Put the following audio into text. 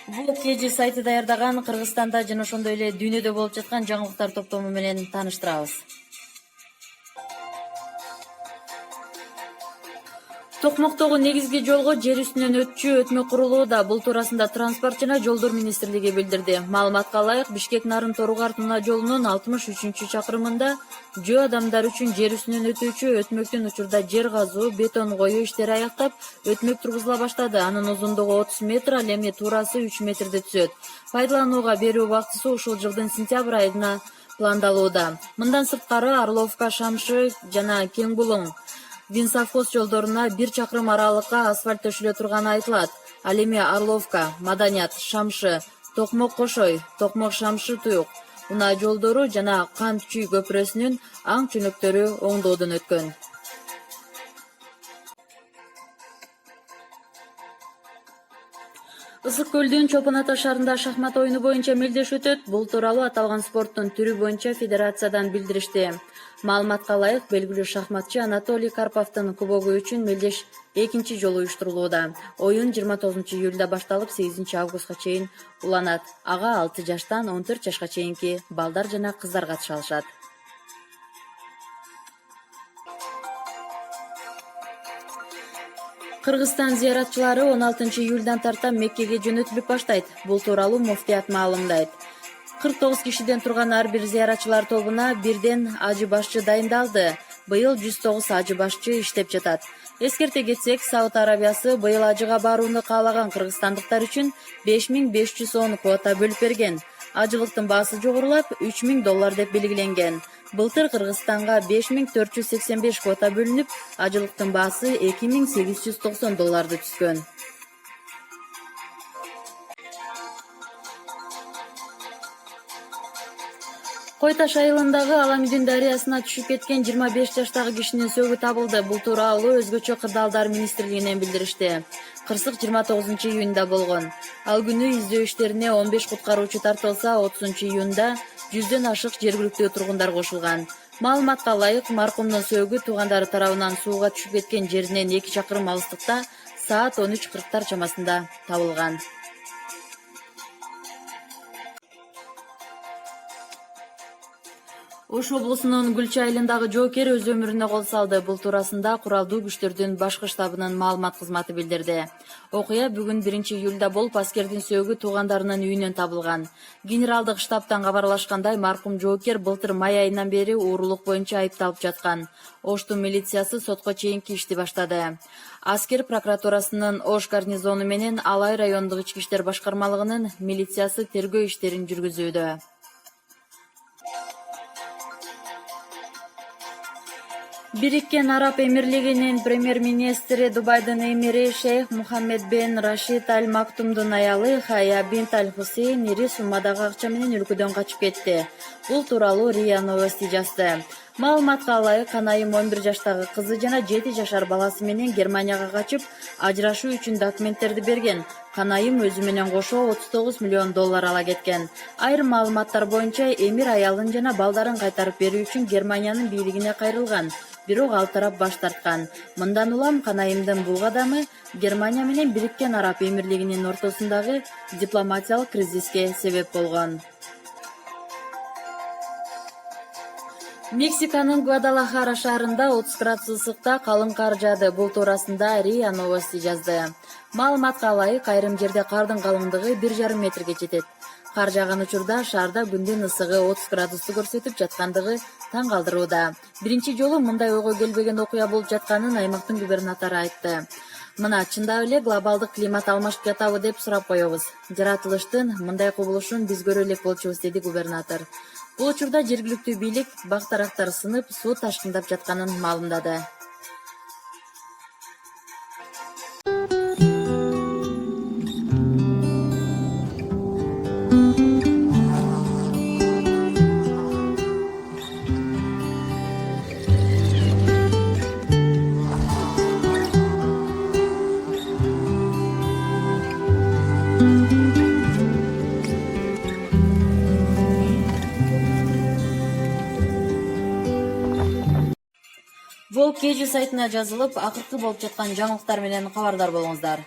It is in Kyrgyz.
Бул KG сайты даярдаган Кыргызстанда жана ошондой эле дүйнөдө болуп жаткан жаңылыктар топтому менен тааныштырабыз. Токмоктогу негизги жолго жер үстүнөн өтчү өтмөк курулууда. Бул туурасында Транспорт жана Жолдор министрлиги билдирди. Маалыматка ылайык, Бишкек-Нарын Торук-Артуна жолунун 63-чакырымында жөө адамдар үчүн жер үстүнөн өтүүчү өтмөктүн учурда жер казуу, бетон коюу иштери аяктап, өтмөк тургузула баштады. Анын узундугу 30 метр, ал эми туурасы 3 метрде түзөт. Пайдаланууга берүү убактысы ушул жылдын сентябрь айына пландалууда. Мындан сырткары Орловка, Шамшы жана Кеңбулуң Винсовхоз жолдоруна 1 чакырым аралыкка асфальт төшөлө турганы айтылат. Ал эми Орловка, Маданят, Шамшы, Токмок-Кошой, Токмок-Шамшы Туюк унаа жолдору жана Кант-Чүй көпүрөсүнүн аң чөнөктөрү оңдоодон өткөн. Ысык көлдүн Чолпон Ата шаарында шахмат оюну боюнча мелдеш өтөт. Бул тууралуу аталган спорттун түрү боюнча федерациядан билдиришти. Маалыматка ылайык, белгилүү шахматчы Анатолий Карповдун кубогу үчүн мелдеш экинчи жолу уюштурулууда. Оюн 29-июлда башталып 8-августка чейин уланат. Ага 6 жаштан 14 жашка чейинки балдар жана кыздар катыша алышат. Кыргызстан зыяратчылары 16-июлдан тарта Меккеге жөнөтүлүп баштайт. Бул тууралуу муфтият маалымдайт. 49 кишиден турган ар бир зыяратчылар тобуна бирден ажы башчы дайындалды. Быйыл 109 ажы башчы иштеп жатат. Эскерте кетсек, Сауд Арабиясы быйыл ажыга барууну каалаган кыргызстандыктар үчүн $5,510 квота бөлүп берген. Ажылыктын баасы жогорулап $3,000 деп белгиленген. Былтыр Кыргызстанга $5,485 квота бөлүнүп, ажылыктын баасы $2,890 түскөн. Кой Таш айылындагы Аламүдүн дарыясына түшүп кеткен 25 жаштагы кишинин сөөгү табылды. Бул тууралуу өзгөчө кырдаалдар министрлигинен билдиришти. Кырсык 29-июнда болгон. Ал күнү издөө иштерине 15 куткаруучу тартылса, 30-июнда 100дөн ашык жергиликтүү тургундар кошулган. Маалыматка ылайык, маркумдун сөөгү туугандары тарабынан сууга түшүп кеткен жеринен 2 чакырым алыстыкта саат 13:40 чамасында табылган. Ош облусунун Гүлчө айылындагы жоокер өз өмүрүнө кол салды. Бул туурасында куралдуу күчтөрдүн башкы штабынын маалымат кызматы билдирди. Окуя бүгүн 1-июлда болуп, аскердин сөөгү туугандарынын үйүнөн табылган. Генералдык штабтан кабарлашкандай, маркум жоокер былтыр май айынан бери уурулук боюнча айыпталып жаткан. Оштун милициясы сотко чейинки ишти баштады. Аскер прокуратурасынын Ош гарнизону менен Алай райондук ички иштер башкармалыгынын милициясы тергөө иштерин жүргүзүүдө. Бириккен Араб Эмирлигинин премьер-министри Дубайдын эмири Шейх Мухаммед бен Рашид Аль Мактумдун аялы Хая бинт Аль Хусейн ири суммадагы акча менен өлкөдөн качып кетти. Бул тууралуу РИА Новости жазды. Маалыматка ылайык, Канайым 11 жаштагы кызы жана 7 жашар баласы менен Германияга качып, ажырашуу үчүн документтерди берген. Канайым өзү менен кошо $39 миллион ала кеткен. Айрым маалыматтар боюнча, эмир аялын жана балдарын кайтарып берүү үчүн Германиянын бийлигине кайрылган. Бирок ал тарап баш тарткан. Мындан улам Канайымдын бул кадамы Германия менен Бириккен Араб Эмирлигинин ортосундагы дипломатиялык кризиске себеп болгон. Мексиканын Гвадалахара шаарында 30 градус ысыкта калың кар жаады. Бул туурасында РИА Новости жазды. Маалыматка ылайык, айрым жерде кардын калыңдыгы 1,5 метрге жетет. Кар жааган учурда шаарда күндүн ысыгы 30 градусту көрсөтүп жаткандыгы таң калтырууда. Биринчи жолу мындай ойго келбеген окуя болуп жатканын аймактын губернатору айтты. Мына чындап эле глобалдык климат алмашып жатабы деп сурап коебуз. Жаратылыштын мындай кубулушун биз көрө элек болчубуз, деди губернатор. Бул учурда жергиликтүү бийлик бак дарактар сынып, суу ташкындап жатканын маалымдады. Бул KG сайтына жазылып, акыркы болуп жаткан жаңылыктар менен кабардар болуңуздар.